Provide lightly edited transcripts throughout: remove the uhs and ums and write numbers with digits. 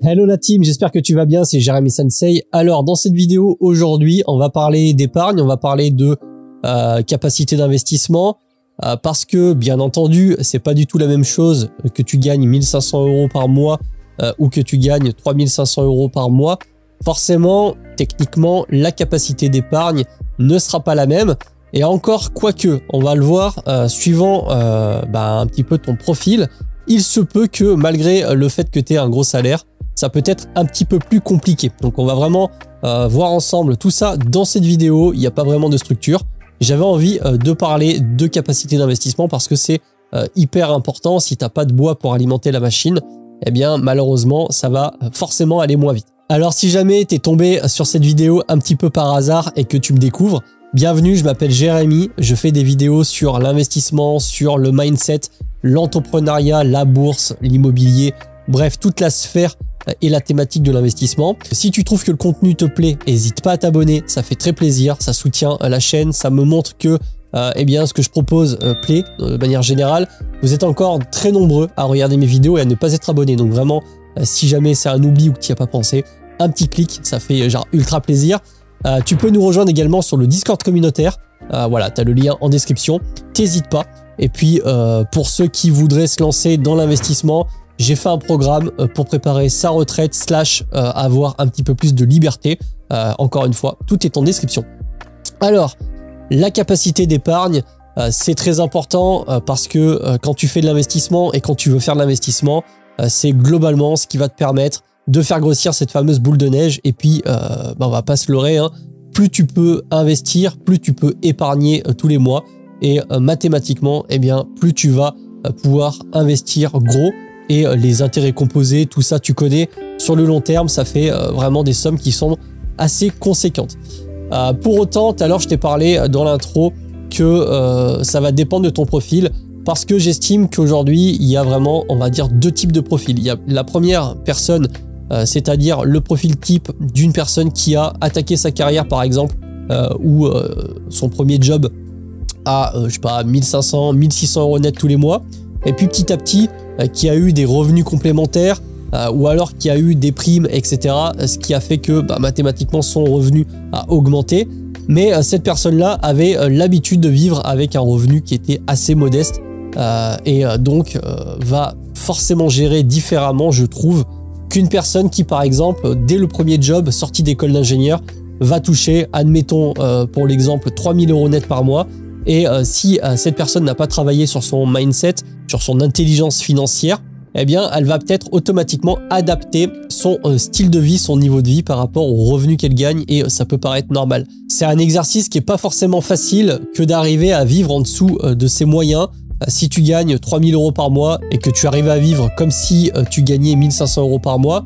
Hello la team, j'espère que tu vas bien, c'est Jérémy Sensei. Alors dans cette vidéo aujourd'hui, on va parler d'épargne, on va parler de capacité d'investissement parce que bien entendu, c'est pas du tout la même chose que tu gagnes 1500 € par mois ou que tu gagnes 3500 € par mois. Forcément, techniquement, la capacité d'épargne ne sera pas la même. Et encore, quoique, on va le voir, suivant un petit peu ton profil, il se peut que malgré le fait que tu aies un gros salaire, ça peut être un petit peu plus compliqué. Donc on va vraiment voir ensemble tout ça dans cette vidéo. Il n'y a pas vraiment de structure. J'avais envie de parler de capacité d'investissement parce que c'est hyper important. Si tu n'as pas de bois pour alimenter la machine, eh bien malheureusement, ça va forcément aller moins vite. Alors si jamais tu es tombé sur cette vidéo un petit peu par hasard et que tu me découvres, bienvenue, je m'appelle Jérémy, je fais des vidéos sur l'investissement, sur le mindset, l'entrepreneuriat, la bourse, l'immobilier, bref, toute la sphère et la thématique de l'investissement. Si tu trouves que le contenu te plaît, n'hésite pas à t'abonner, ça fait très plaisir, ça soutient la chaîne, ça me montre que ce que je propose plaît de manière générale. Vous êtes encore très nombreux à regarder mes vidéos et à ne pas être abonnés, donc vraiment, si jamais c'est un oubli ou que tu n'y as pas pensé, un petit clic, ça fait genre ultra plaisir. Tu peux nous rejoindre également sur le Discord communautaire. Voilà, tu as le lien en description. T'hésites pas. Et puis, pour ceux qui voudraient se lancer dans l'investissement, j'ai fait un programme pour préparer sa retraite / avoir un petit peu plus de liberté. Encore une fois, tout est en description. Alors, la capacité d'épargne, c'est très important parce que quand tu fais de l'investissement et quand tu veux faire de l'investissement, c'est globalement ce qui va te permettre de faire grossir cette fameuse boule de neige. Et puis, on va pas se leurrer, hein, plus tu peux investir, plus tu peux épargner tous les mois. Et mathématiquement, eh bien, plus tu vas pouvoir investir gros. Et les intérêts composés, tout ça, tu connais. Sur le long terme, ça fait vraiment des sommes qui sont assez conséquentes. Pour autant, tout à l'heure, je t'ai parlé dans l'intro que ça va dépendre de ton profil. Parce que j'estime qu'aujourd'hui, il y a vraiment, on va dire, deux types de profils. Il y a la première personne, c'est-à-dire le profil type d'une personne qui a attaqué sa carrière, par exemple, ou son premier job à, je sais pas, 1500, 1600 € net tous les mois. Et puis petit à petit, qui a eu des revenus complémentaires, ou alors qui a eu des primes, etc. Ce qui a fait que mathématiquement, son revenu a augmenté. Mais cette personne-là avait l'habitude de vivre avec un revenu qui était assez modeste. Donc va forcément gérer différemment, je trouve, qu'une personne qui, par exemple, dès le premier job, sorti d'école d'ingénieur, va toucher, admettons pour l'exemple, 3000 € net par mois. Et si cette personne n'a pas travaillé sur son mindset, sur son intelligence financière, eh bien, elle va peut-être automatiquement adapter son style de vie, son niveau de vie par rapport aux revenus qu'elle gagne et ça peut paraître normal. C'est un exercice qui n'est pas forcément facile que d'arriver à vivre en dessous de ses moyens. Si tu gagnes 3000 € par mois et que tu arrives à vivre comme si tu gagnais 1500 € par mois,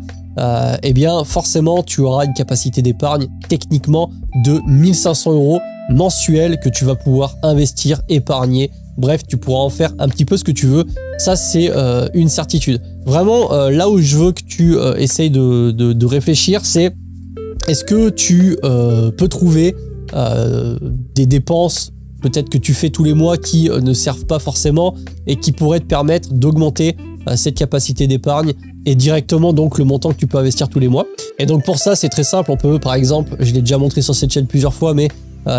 eh bien forcément tu auras une capacité d'épargne techniquement de 1500 € mensuels que tu vas pouvoir investir, épargner. Bref, tu pourras en faire un petit peu ce que tu veux. Ça, c'est une certitude. Vraiment, là où je veux que tu essayes de réfléchir, c'est est-ce que tu peux trouver des dépenses peut-être que tu fais tous les mois qui ne servent pas forcément et qui pourraient te permettre d'augmenter cette capacité d'épargne et directement donc le montant que tu peux investir tous les mois. Et donc pour ça, c'est très simple. On peut par exemple, je l'ai déjà montré sur cette chaîne plusieurs fois, mais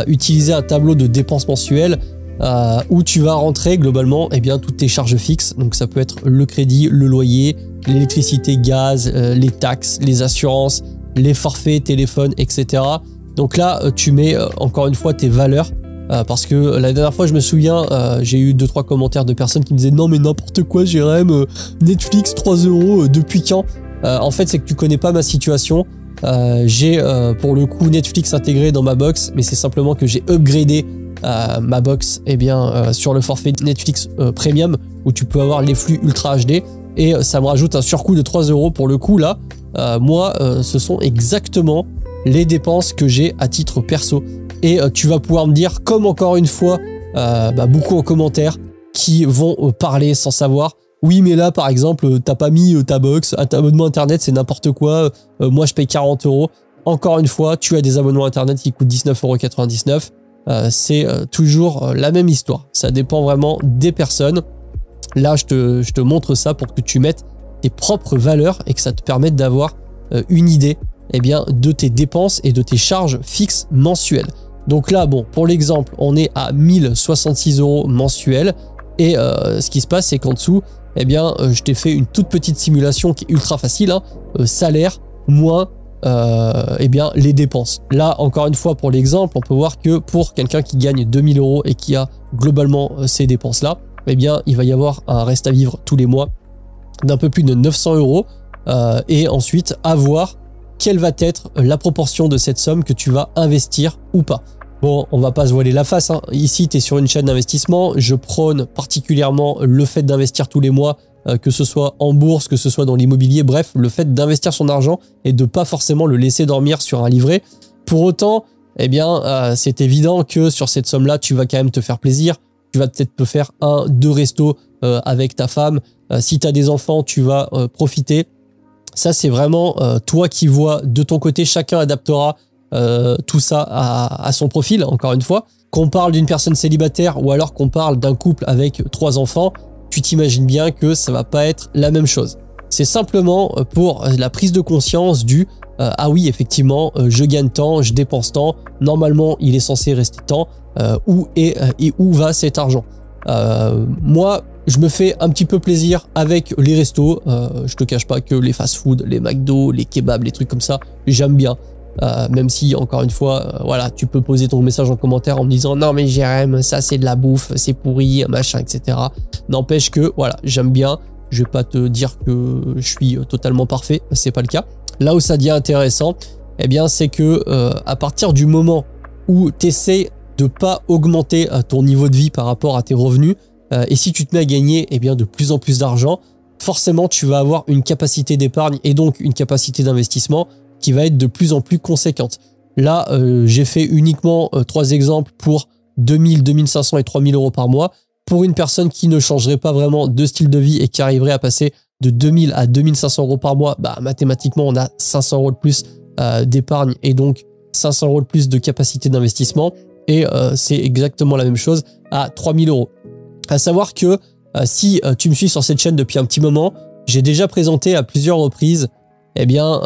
utiliser un tableau de dépenses mensuelles où tu vas rentrer globalement toutes tes charges fixes. Donc ça peut être le crédit, le loyer, l'électricité, gaz, les taxes, les assurances, les forfaits, téléphone, etc. Donc là, tu mets encore une fois tes valeurs. Parce que la dernière fois, je me souviens, j'ai eu 2-3 commentaires de personnes qui me disaient « Non mais n'importe quoi, Jérém, Netflix 3 € depuis quand ?» En fait, c'est que tu connais pas ma situation. J'ai pour le coup Netflix intégré dans ma box, mais c'est simplement que j'ai upgradé ma box sur le forfait Netflix Premium où tu peux avoir les flux Ultra HD et ça me rajoute un surcoût de 3 € pour le coup là. Moi, ce sont exactement les dépenses que j'ai à titre perso. Et tu vas pouvoir me dire, comme encore une fois, beaucoup en commentaire, qui vont parler sans savoir. Oui, mais là, par exemple, t'as pas mis ta box, un abonnement internet, c'est n'importe quoi. Moi, je paye 40 €. Encore une fois, tu as des abonnements internet qui coûtent 19,99 €. C'est toujours la même histoire. Ça dépend vraiment des personnes. Là, je te montre ça pour que tu mettes tes propres valeurs et que ça te permette d'avoir une idée eh bien, de tes dépenses et de tes charges fixes mensuelles. Donc là, bon, pour l'exemple, on est à 1066 € mensuels et ce qui se passe, c'est qu'en dessous, eh bien, je t'ai fait une toute petite simulation qui est ultra facile, hein, salaire moins eh bien, les dépenses. Là, encore une fois, pour l'exemple, on peut voir que pour quelqu'un qui gagne 2000 € et qui a globalement ces dépenses-là, eh bien, il va y avoir un reste à vivre tous les mois d'un peu plus de 900 € et ensuite avoir quelle va être la proportion de cette somme que tu vas investir ou pas. Bon, on va pas se voiler la face, hein. Ici, tu es sur une chaîne d'investissement. Je prône particulièrement le fait d'investir tous les mois, que ce soit en bourse, que ce soit dans l'immobilier, bref, le fait d'investir son argent et de pas forcément le laisser dormir sur un livret. Pour autant, eh bien, c'est évident que sur cette somme-là, tu vas quand même te faire plaisir. Tu vas peut-être te faire 1-2 restos avec ta femme. Si tu as des enfants, tu vas profiter. Ça, c'est vraiment toi qui vois de ton côté. Chacun adaptera tout ça à son profil, encore une fois. Qu'on parle d'une personne célibataire ou alors qu'on parle d'un couple avec 3 enfants, tu t'imagines bien que ça va pas être la même chose. C'est simplement pour la prise de conscience du ah oui, effectivement, je gagne tant, je dépense tant, normalement il est censé rester tant, où va cet argent. Moi, je me fais un petit peu plaisir avec les restos. Je te cache pas que les fast-food, les McDo, les kebabs, les trucs comme ça, j'aime bien. Même si, encore une fois, voilà, tu peux poser ton message en commentaire en me disant non mais Jérém, ça c'est de la bouffe, c'est pourri, machin, etc. N'empêche que, voilà, j'aime bien. Je vais pas te dire que je suis totalement parfait, c'est pas le cas. Là où ça devient intéressant, eh bien, c'est que à partir du moment où tu essaies de pas augmenter ton niveau de vie par rapport à tes revenus, et si tu te mets à gagner eh bien, de plus en plus d'argent, forcément tu vas avoir une capacité d'épargne et donc une capacité d'investissement qui va être de plus en plus conséquente. Là, j'ai fait uniquement 3 exemples pour 2000, 2500 et 3000 € par mois. Pour une personne qui ne changerait pas vraiment de style de vie et qui arriverait à passer de 2000 à 2500 € par mois, bah, mathématiquement, on a 500 € de plus d'épargne et donc 500 € de plus de capacité d'investissement. Et c'est exactement la même chose à 3000 €. À savoir que si tu me suis sur cette chaîne depuis un petit moment, j'ai déjà présenté à plusieurs reprises eh bien,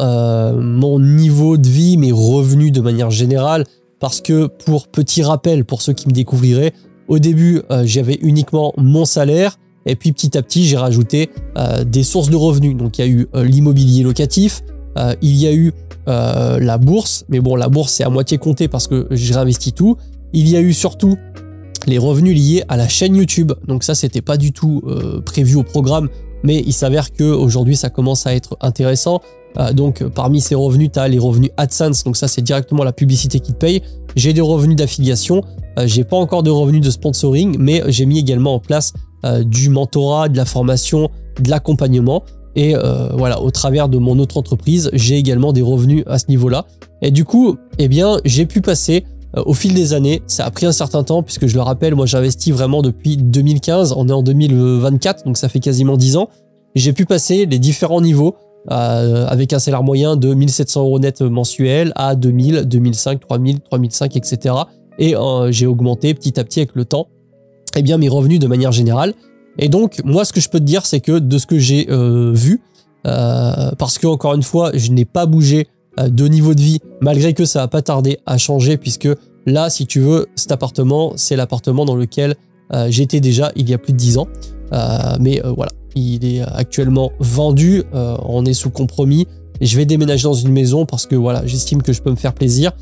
mon niveau de vie, mes revenus de manière générale, parce que pour petit rappel, pour ceux qui me découvriraient, au début, j'avais uniquement mon salaire et puis petit à petit, j'ai rajouté des sources de revenus. Donc, il y a eu l'immobilier locatif, il y a eu la bourse, mais bon, la bourse, c'est à moitié compté parce que j'ai réinvesti tout. Il y a eu surtout les revenus liés à la chaîne YouTube. Donc ça, c'était pas du tout prévu au programme, mais il s'avère qu'aujourd'hui, ça commence à être intéressant. Donc, parmi ces revenus, tu as les revenus AdSense. Donc ça, c'est directement la publicité qui te paye. J'ai des revenus d'affiliation. J'ai pas encore de revenus de sponsoring, mais j'ai mis également en place du mentorat, de la formation, de l'accompagnement. Et voilà, au travers de mon autre entreprise, j'ai également des revenus à ce niveau-là. Et du coup, eh bien, j'ai pu passer au fil des années. Ça a pris un certain temps puisque je le rappelle, moi j'investis vraiment depuis 2015. On est en 2024, donc ça fait quasiment 10 ans. J'ai pu passer les différents niveaux avec un salaire moyen de 1700 € net mensuel à 2000, 2005, 3000, 3005, etc. Et j'ai augmenté petit à petit avec le temps eh bien, mes revenus de manière générale. Et donc, moi, ce que je peux te dire, c'est que de ce que j'ai vu, parce que encore une fois, je n'ai pas bougé de niveau de vie, malgré que ça va pas tarder à changer, puisque là, si tu veux, cet appartement, c'est l'appartement dans lequel j'étais déjà il y a plus de 10 ans. Mais voilà, il est actuellement vendu, on est sous compromis. Et je vais déménager dans une maison parce que voilà, j'estime que je peux me faire plaisir.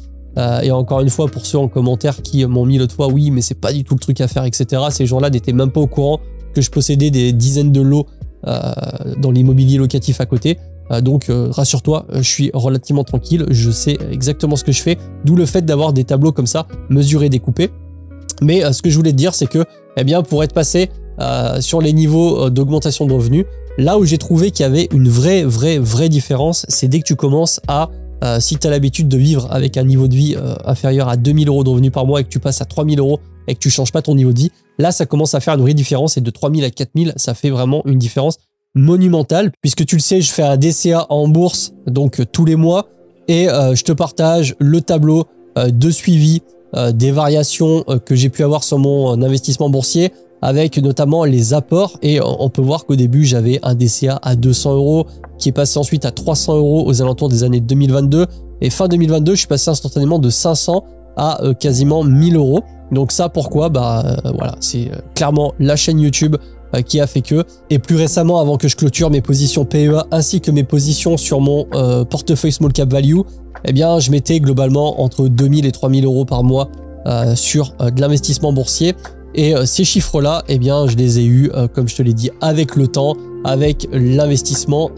Et encore une fois, pour ceux en commentaire qui m'ont mis l'autre fois, oui, mais c'est pas du tout le truc à faire, etc. Ces gens-là n'étaient même pas au courant que je possédais des dizaines de lots dans l'immobilier locatif à côté. Donc rassure-toi, je suis relativement tranquille, je sais exactement ce que je fais, d'où le fait d'avoir des tableaux comme ça, mesurés, découpés. Mais ce que je voulais te dire, c'est que eh bien, pour être passé sur les niveaux d'augmentation de revenus, là où j'ai trouvé qu'il y avait une vraie différence, c'est dès que tu commences à, si tu as l'habitude de vivre avec un niveau de vie inférieur à 2000 € de revenus par mois et que tu passes à 3000 € et que tu changes pas ton niveau de vie, là ça commence à faire une vraie différence et de 3000 à 4000, ça fait vraiment une différence monumentale, puisque tu le sais, je fais un DCA en bourse donc tous les mois et je te partage le tableau de suivi des variations que j'ai pu avoir sur mon investissement boursier avec notamment les apports. Et on peut voir qu'au début, j'avais un DCA à 200 €, qui est passé ensuite à 300 € aux alentours des années 2022. Et fin 2022, je suis passé instantanément de 500 à quasiment 1000 €. Donc ça, pourquoi? Voilà, c'est clairement la chaîne YouTube qui a fait que. Et plus récemment, avant que je clôture mes positions PEA ainsi que mes positions sur mon portefeuille Small Cap Value, eh bien, je mettais globalement entre 2000 et 3000 € par mois sur de l'investissement boursier. Et ces chiffres-là, eh bien, je les ai eus, comme je te l'ai dit, avec le temps, avec l'investissement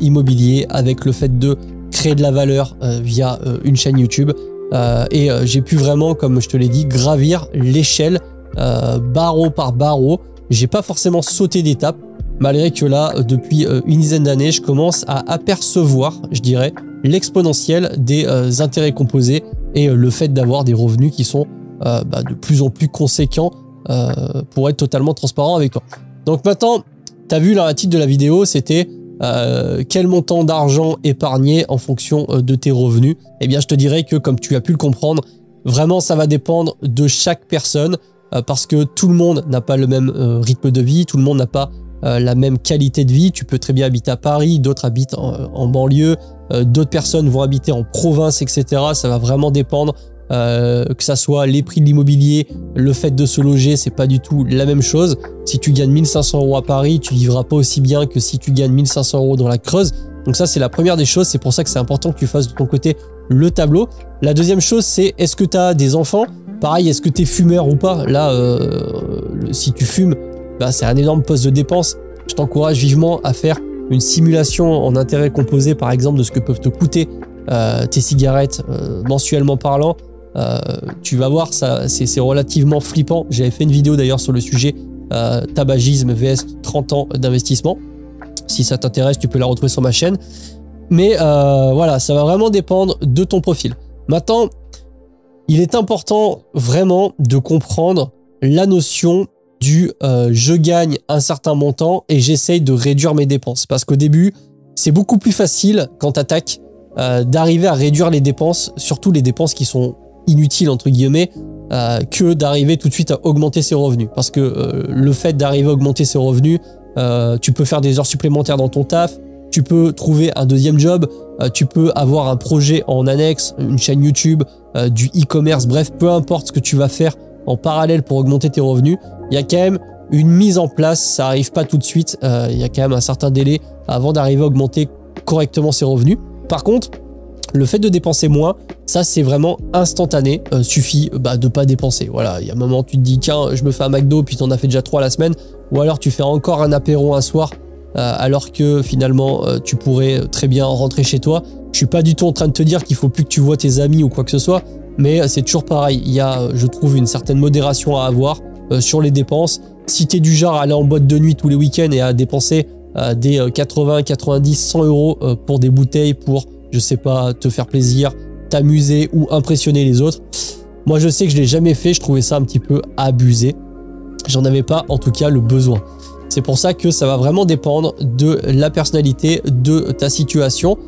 immobilier, avec le fait de créer de la valeur via une chaîne YouTube. Et j'ai pu vraiment, comme je te l'ai dit, gravir l'échelle barreau par barreau. J'ai pas forcément sauté d'étape, malgré que là, depuis une dizaine d'années, je commence à apercevoir, je dirais, l'exponentiel des intérêts composés et le fait d'avoir des revenus qui sont de plus en plus conséquents pour être totalement transparent avec toi. Donc maintenant, tu as vu là, le titre de la vidéo, c'était quel montant d'argent épargner en fonction de tes revenus. Eh bien, je te dirais que, comme tu as pu le comprendre, vraiment, ça va dépendre de chaque personne parce que tout le monde n'a pas le même rythme de vie, tout le monde n'a pas la même qualité de vie. Tu peux très bien habiter à Paris, d'autres habitent en banlieue, d'autres personnes vont habiter en province, etc. Ça va vraiment dépendre, que ça soit les prix de l'immobilier, le fait de se loger, c'est pas du tout la même chose. Si tu gagnes 1500 € à Paris, tu vivras pas aussi bien que si tu gagnes 1500 € dans la Creuse. Donc ça, c'est la première des choses. C'est pour ça que c'est important que tu fasses de ton côté le tableau. La deuxième chose, c'est est-ce que tu as des enfants? Pareil, est-ce que tu es fumeur ou pas? Là, si tu fumes, c'est un énorme poste de dépense. Je t'encourage vivement à faire une simulation en intérêt composé, par exemple, de ce que peuvent te coûter tes cigarettes mensuellement parlant. Tu vas voir, c'est relativement flippant. J'avais fait une vidéo d'ailleurs sur le sujet tabagisme vs 30 ans d'investissement. Si ça t'intéresse, tu peux la retrouver sur ma chaîne. Mais voilà, ça va vraiment dépendre de ton profil. Maintenant, il est important vraiment de comprendre la notion du je gagne un certain montant et j'essaye de réduire mes dépenses. Parce qu'au début, c'est beaucoup plus facile quand tu attaques d'arriver à réduire les dépenses, surtout les dépenses qui sont inutiles entre guillemets, que d'arriver tout de suite à augmenter ses revenus. Parce que le fait d'arriver à augmenter ses revenus, tu peux faire des heures supplémentaires dans ton taf, tu peux trouver un deuxième job, tu peux avoir un projet en annexe, une chaîne YouTube, du e-commerce, bref, peu importe ce que tu vas faire en parallèle pour augmenter tes revenus, il y a quand même une mise en place, ça n'arrive pas tout de suite, il y a quand même un certain délai avant d'arriver à augmenter correctement ses revenus. Par contre, le fait de dépenser moins, ça c'est vraiment instantané, suffit de pas dépenser. Voilà, il y a un moment tu te dis tiens, je me fais un McDo puis tu en as fait déjà 3 la semaine, ou alors tu fais encore un apéro un soir alors que finalement tu pourrais très bien rentrer chez toi. Je suis pas du tout en train de te dire qu'il faut plus que tu vois tes amis ou quoi que ce soit, mais c'est toujours pareil, il y a, je trouve, une certaine modération à avoir sur les dépenses. Si tu es du genre à aller en boîte de nuit tous les week-ends et à dépenser des 80, 90, 100 € pour des bouteilles, pour, je sais pas, te faire plaisir, t'amuser ou impressionner les autres, moi je sais que je l'ai jamais fait, je trouvais ça un petit peu abusé. J'en avais pas en tout cas le besoin. C'est pour ça que ça va vraiment dépendre de la personnalité, de ta situation.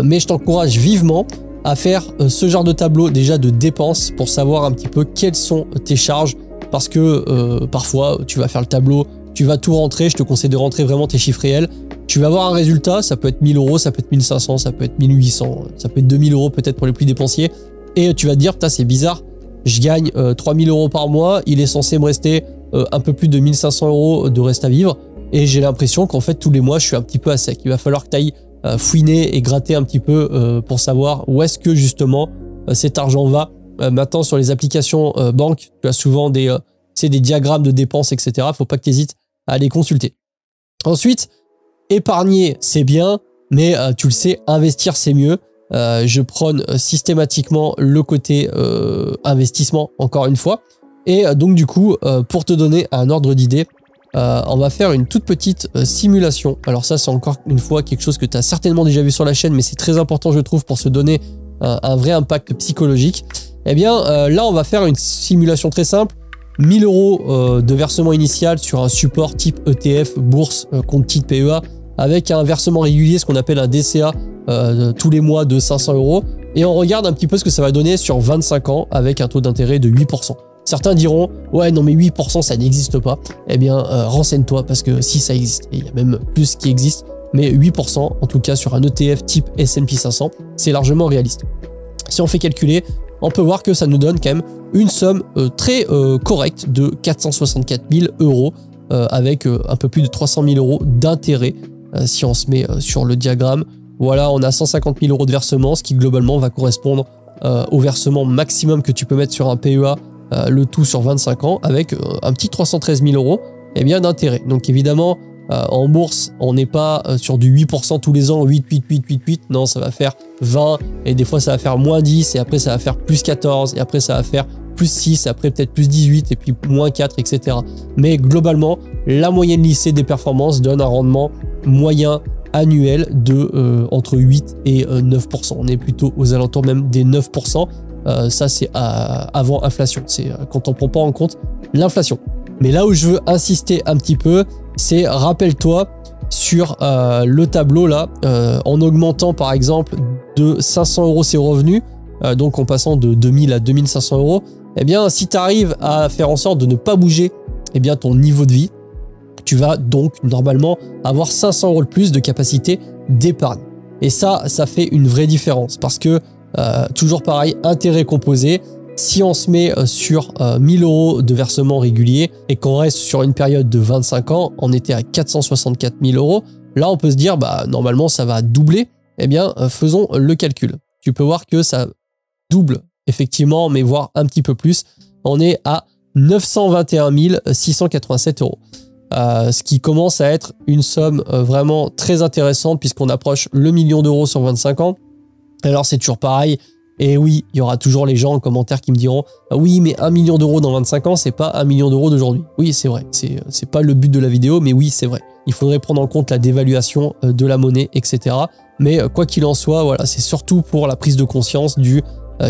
Mais je t'encourage vivement à faire ce genre de tableau déjà de dépenses pour savoir un petit peu quelles sont tes charges. Parce que parfois tu vas faire le tableau, tu vas tout rentrer, je te conseille de rentrer vraiment tes chiffres réels. Tu vas avoir un résultat, ça peut être 1000 €, ça peut être 1500, ça peut être 1800, ça peut être 2000 € peut-être pour les plus dépensiers. Et tu vas te dire, putain c'est bizarre, je gagne 3000 € par mois, il est censé me rester un peu plus de 1500 € de reste à vivre. Et j'ai l'impression qu'en fait tous les mois je suis un petit peu à sec. Il va falloir que tu ailles fouiner et gratter un petit peu pour savoir où est-ce que justement cet argent va. Maintenant sur les applications banques, tu as souvent des diagrammes de dépenses, etc. Faut pas que tu hésites à les consulter. Ensuite, épargner c'est bien, mais tu le sais, investir c'est mieux. Je prône systématiquement le côté investissement encore une fois. Et donc du coup, pour te donner un ordre d'idée, on va faire une toute petite simulation. Alors ça c'est encore une fois quelque chose que tu as certainement déjà vu sur la chaîne, mais c'est très important je trouve pour se donner un vrai impact psychologique. Eh bien là on va faire une simulation très simple. 1000 € de versement initial sur un support type ETF, bourse, compte titre PEA, avec un versement régulier, ce qu'on appelle un DCA tous les mois de 500 €. Et on regarde un petit peu ce que ça va donner sur 25 ans avec un taux d'intérêt de 8%. Certains diront ouais non mais 8% ça n'existe pas. Eh bien renseigne-toi parce que si ça existe, et il y a même plus qui existe, mais 8% en tout cas sur un ETF type S&P 500, c'est largement réaliste. Si on fait calculer, on peut voir que ça nous donne quand même une somme très correcte de 464 000 euros avec un peu plus de 300 000 euros d'intérêt si on se met sur le diagramme. Voilà, on a 150 000 euros de versement, ce qui globalement va correspondre au versement maximum que tu peux mettre sur un PEA, le tout sur 25 ans, avec un petit 313 000 euros d'intérêt. Donc évidemment, en bourse, on n'est pas sur du 8% tous les ans, 8, non, ça va faire 20, et des fois ça va faire moins 10, et après ça va faire plus 14, et après ça va faire plus 6, et après peut-être plus 18, et puis moins 4, etc. Mais globalement, la moyenne lissée des performances donne un rendement moyen annuel de entre 8 et 9%. On est plutôt aux alentours même des 9%. Ça, c'est avant inflation. C'est quand on ne prend pas en compte l'inflation. Mais là où je veux insister un petit peu, c'est rappelle-toi sur le tableau là, en augmentant par exemple de 500 euros ses revenus, donc en passant de 2000 à 2500 euros, eh bien si tu arrives à faire en sorte de ne pas bouger eh bien, ton niveau de vie, tu vas donc normalement avoir 500 euros de plus de capacité d'épargne. Et ça fait une vraie différence parce que toujours pareil, intérêt composé, si on se met sur 1000 euros de versement régulier et qu'on reste sur une période de 25 ans, on était à 464 000 euros, là on peut se dire bah normalement ça va doubler, eh bien faisons le calcul. Tu peux voir que ça double effectivement, mais voire un petit peu plus, on est à 921 687 euros. Ce qui commence à être une somme vraiment très intéressante puisqu'on approche le million d'euros sur 25 ans. Alors c'est toujours pareil, et oui, il y aura toujours les gens en commentaire qui me diront ah oui mais 1 million d'euros dans 25 ans c'est pas 1 million d'euros d'aujourd'hui. Oui c'est vrai, c'est pas le but de la vidéo, mais oui c'est vrai. Il faudrait prendre en compte la dévaluation de la monnaie, etc. Mais quoi qu'il en soit, voilà, c'est surtout pour la prise de conscience du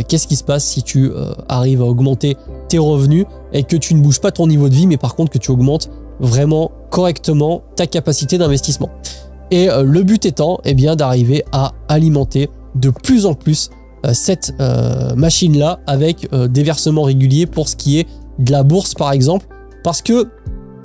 qu'est-ce qui se passe si tu arrives à augmenter tes revenus et que tu ne bouges pas ton niveau de vie, mais par contre que tu augmentes vraiment correctement ta capacité d'investissement. Et le but étant eh bien d'arriver à alimenter de plus en plus cette machine-là avec des versements réguliers pour ce qui est de la bourse par exemple, parce que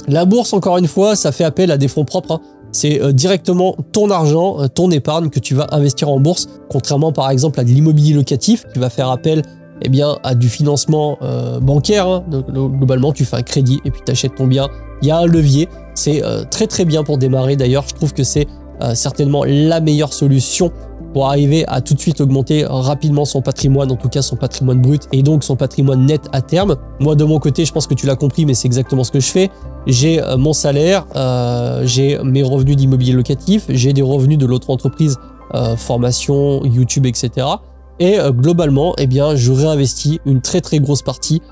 la bourse, encore une fois, ça fait appel à des fonds propres, hein. C'est directement ton argent, ton épargne que tu vas investir en bourse, contrairement par exemple à de l'immobilier locatif, tu vas faire appel eh bien, à du financement bancaire, hein. Donc, globalement tu fais un crédit et puis tu achètes ton bien, il y a un levier, c'est très très bien pour démarrer d'ailleurs, je trouve que c'est certainement la meilleure solution pour arriver à tout de suite augmenter rapidement son patrimoine, en tout cas son patrimoine brut et donc son patrimoine net à terme. Moi de mon côté, je pense que tu l'as compris, mais c'est exactement ce que je fais. J'ai mon salaire, j'ai mes revenus d'immobilier locatif, j'ai des revenus de l'autre entreprise, formation, YouTube, etc. Et globalement, eh bien, je réinvestis une très très grosse partie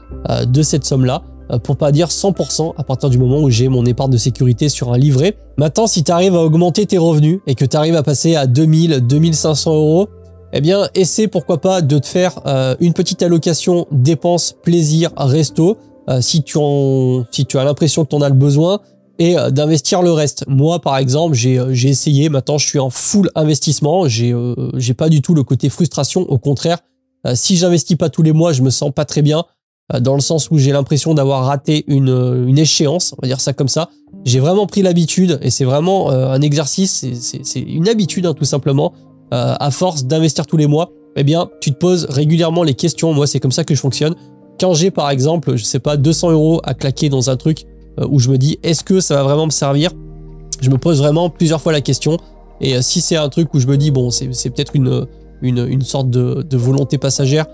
de cette somme-là, pour pas dire 100% à partir du moment où j'ai mon épargne de sécurité sur un livret. Maintenant, si tu arrives à augmenter tes revenus et que tu arrives à passer à 2000, 2500 euros, eh bien, essaie pourquoi pas de te faire une petite allocation dépenses, plaisir, resto, si tu as l'impression que tu en as le besoin, et d'investir le reste. Moi, par exemple, j'ai essayé, maintenant je suis en full investissement, j'ai pas du tout le côté frustration, au contraire, si j'investis pas tous les mois, je me sens pas très bien, dans le sens où j'ai l'impression d'avoir raté une échéance, on va dire ça comme ça. J'ai vraiment pris l'habitude, et c'est vraiment un exercice, c'est une habitude hein, tout simplement, à force d'investir tous les mois, eh bien tu te poses régulièrement les questions. Moi c'est comme ça que je fonctionne. Quand j'ai par exemple, je sais pas, 200 euros à claquer dans un truc où je me dis est-ce que ça va vraiment me servir, je me pose vraiment plusieurs fois la question, et si c'est un truc où je me dis bon c'est peut-être une sorte de volonté passagère,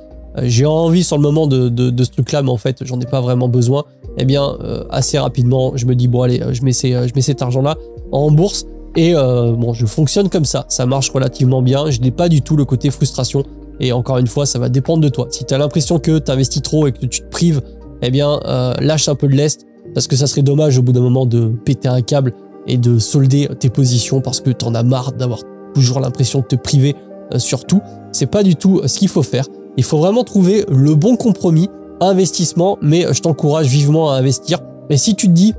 j'ai envie sur le moment de ce truc-là, mais en fait, j'en ai pas vraiment besoin. Eh bien, assez rapidement, je me dis, bon, allez, je mets cet argent-là en bourse. Et bon, je fonctionne comme ça. Ça marche relativement bien. Je n'ai pas du tout le côté frustration. Et encore une fois, ça va dépendre de toi. Si tu as l'impression que tu investis trop et que tu te prives, eh bien, lâche un peu de lest. Parce que ça serait dommage au bout d'un moment de péter un câble et de solder tes positions parce que tu en as marre d'avoir toujours l'impression de te priver sur tout. C'est pas du tout ce qu'il faut faire. Il faut vraiment trouver le bon compromis, investissement, mais je t'encourage vivement à investir. Et si tu te dis,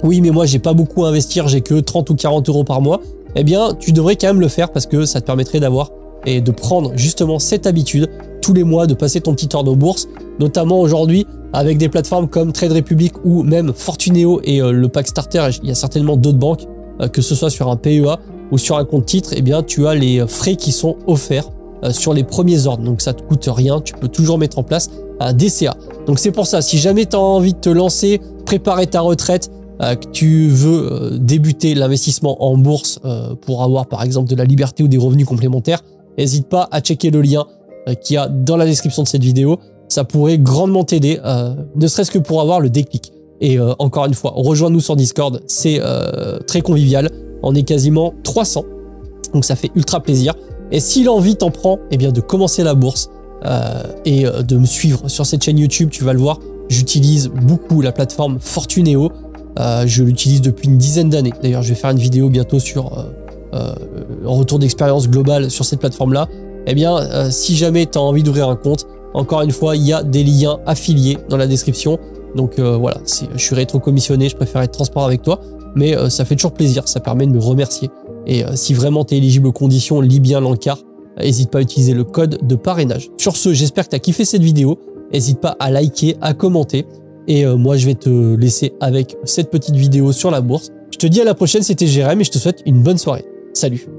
oui, mais moi, j'ai pas beaucoup à investir, j'ai que 30 ou 40 euros par mois, eh bien, tu devrais quand même le faire parce que ça te permettrait d'avoir et de prendre justement cette habitude tous les mois de passer ton petit ordre de bourse notamment aujourd'hui avec des plateformes comme Trade Republic ou même Fortuneo et le pack starter. Il y a certainement d'autres banques, que ce soit sur un PEA ou sur un compte titre, eh bien tu as les frais qui sont offerts sur les premiers ordres. Donc ça te coûte rien, tu peux toujours mettre en place un DCA. Donc c'est pour ça, si jamais tu as envie de te lancer, préparer ta retraite, que tu veux débuter l'investissement en bourse pour avoir par exemple de la liberté ou des revenus complémentaires, n'hésite pas à checker le lien qu'il y a dans la description de cette vidéo. Ça pourrait grandement t'aider, ne serait-ce que pour avoir le déclic. Et encore une fois, rejoins-nous sur Discord, c'est très convivial. On est quasiment 300, donc ça fait ultra plaisir. Et si l'envie t'en prend, eh bien de commencer la bourse et de me suivre sur cette chaîne YouTube, tu vas le voir, j'utilise beaucoup la plateforme Fortuneo. Je l'utilise depuis une dizaine d'années. D'ailleurs, je vais faire une vidéo bientôt sur un retour d'expérience globale sur cette plateforme-là. Eh bien, si jamais tu as envie d'ouvrir un compte, encore une fois, il y a des liens affiliés dans la description. Donc voilà, je suis rétro-commissionné, je préfère être transparent avec toi, mais ça fait toujours plaisir, ça permet de me remercier. Et si vraiment tu es éligible aux conditions, lis bien l'encart, n'hésite pas à utiliser le code de parrainage. Sur ce, j'espère que tu as kiffé cette vidéo, n'hésite pas à liker, à commenter, et moi je vais te laisser avec cette petite vidéo sur la bourse. Je te dis à la prochaine, c'était Jérém et je te souhaite une bonne soirée. Salut!